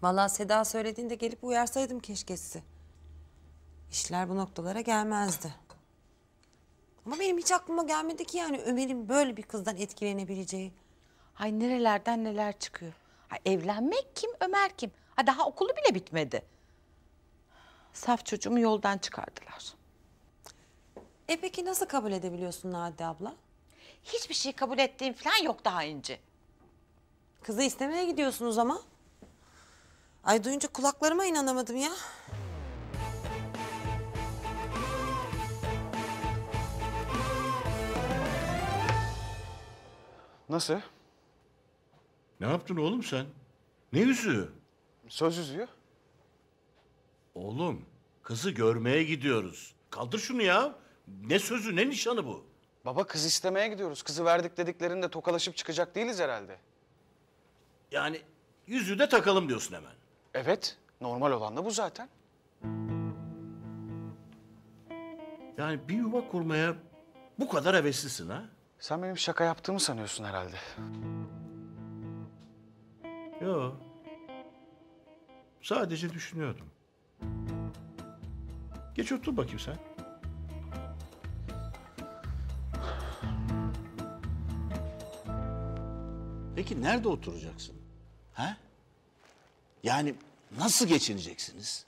Vallahi Seda söylediğinde gelip uyarsaydım keşke sizi. İşler bu noktalara gelmezdi. Ama benim hiç aklıma gelmedi ki yani Ömer'in böyle bir kızdan etkilenebileceği. Ay nerelerden neler çıkıyor. Ha, evlenmek kim, Ömer kim? Ha, daha okulu bile bitmedi. Saf çocuğumu yoldan çıkardılar. Peki nasıl kabul edebiliyorsun Nadide abla? Hiçbir şey kabul ettiğim falan yok daha İnci. Kızı istemeye gidiyorsunuz ama. Ay duyunca kulaklarıma inanamadım ya. Nasıl? Ne yaptın oğlum sen? Ne yüzüğü? Söz yüzüğü. Oğlum, kızı görmeye gidiyoruz. Kaldır şunu ya. Ne sözü, ne nişanı bu? Baba kız istemeye gidiyoruz. Kızı verdik dediklerinde tokalaşıp çıkacak değiliz herhalde. Yani yüzüğü de takalım diyorsun hemen. Evet, normal olan da bu zaten. Yani bir yuva kurmaya bu kadar heveslisin ha? Sen benim şaka yaptığımı sanıyorsun herhalde. Yo. Sadece düşünüyordum. Geç otur bakayım sen. Peki nerede oturacaksın? Ha? Yani nasıl geçineceksiniz?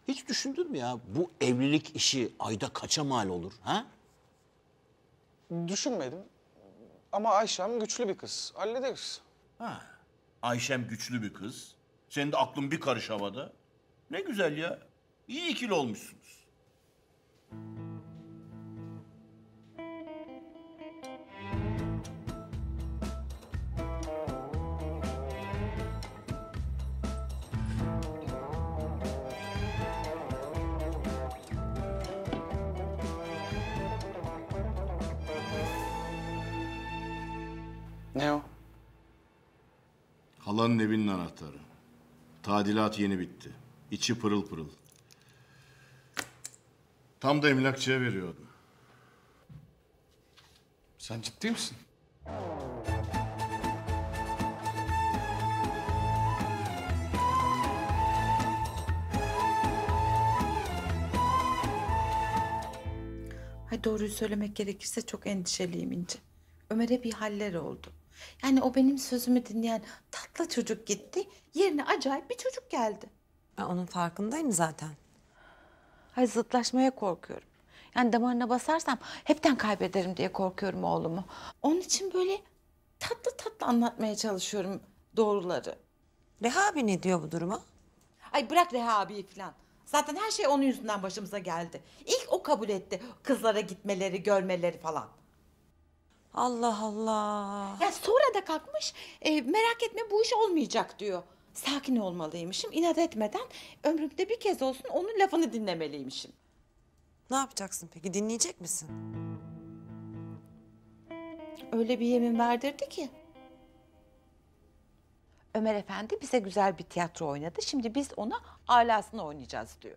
Hiç düşündün mü ya bu evlilik işi ayda kaça mal olur ha? Düşünmedim. Ama Ayşem güçlü bir kız. Hallederiz. Ha. Ayşem güçlü bir kız. Senin de aklın bir karış havada. Ne güzel ya. İyi ikili olmuşsunuz. Ne o? Halanın evinin anahtarı. Tadilat yeni bitti. İçi pırıl pırıl. Tam da emlakçıya veriyordum. Sen ciddi misin? Ay doğruyu söylemek gerekirse çok endişeliyim İnci. Ömer'e bir haller oldu. Yani o benim sözümü dinleyen tatlı çocuk gitti. Yerine acayip bir çocuk geldi. Ben onun farkındayım zaten. Ay zıtlaşmaya korkuyorum. Yani damarına basarsam hepten kaybederim diye korkuyorum oğlumu. Onun için böyle tatlı tatlı anlatmaya çalışıyorum doğruları. Reha abi ne diyor bu duruma? Ay bırak Reha abiyi falan. Zaten her şey onun yüzünden başımıza geldi. İlk o kabul etti kızlara gitmeleri, görmeleri falan. Allah Allah. Ya sonra da kalkmış merak etme bu iş olmayacak diyor. Sakin olmalıymışım, inat etmeden ömrümde bir kez olsun onun lafını dinlemeliymişim. Ne yapacaksın peki? Dinleyecek misin? Öyle bir yemin verdirdi ki. Ömer Efendi bize güzel bir tiyatro oynadı. Şimdi biz ona alasını oynayacağız diyor.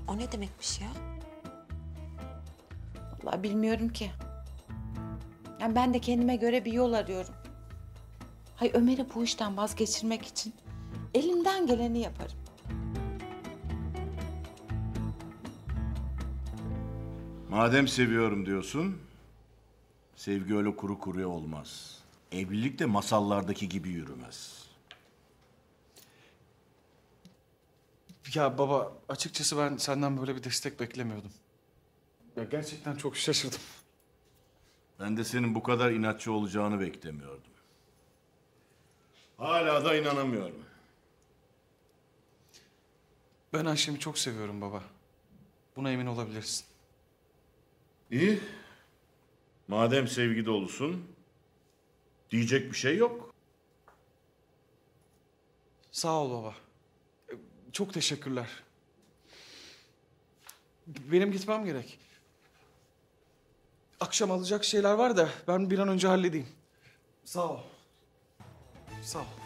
O ne demekmiş ya? Vallahi bilmiyorum ki. Yani ben de kendime göre bir yol arıyorum. Hay Ömer'i bu işten vazgeçirmek için elimden geleni yaparım. Madem seviyorum diyorsun, sevgi öyle kuru kuruya olmaz. Evlilik de masallardaki gibi yürümez. Ya baba açıkçası ben senden böyle bir destek beklemiyordum. Ya gerçekten çok şaşırdım. Ben de senin bu kadar inatçı olacağını beklemiyordum. Hala da inanamıyorum. Ben Ayşem'i çok seviyorum baba. Buna emin olabilirsin. İyi. Madem sevgi dolusun, diyecek bir şey yok. Sağ ol baba. Çok teşekkürler. Benim gitmem gerek. Akşam alacak şeyler var da ben bir an önce halledeyim. Sağ ol. Sağ ol.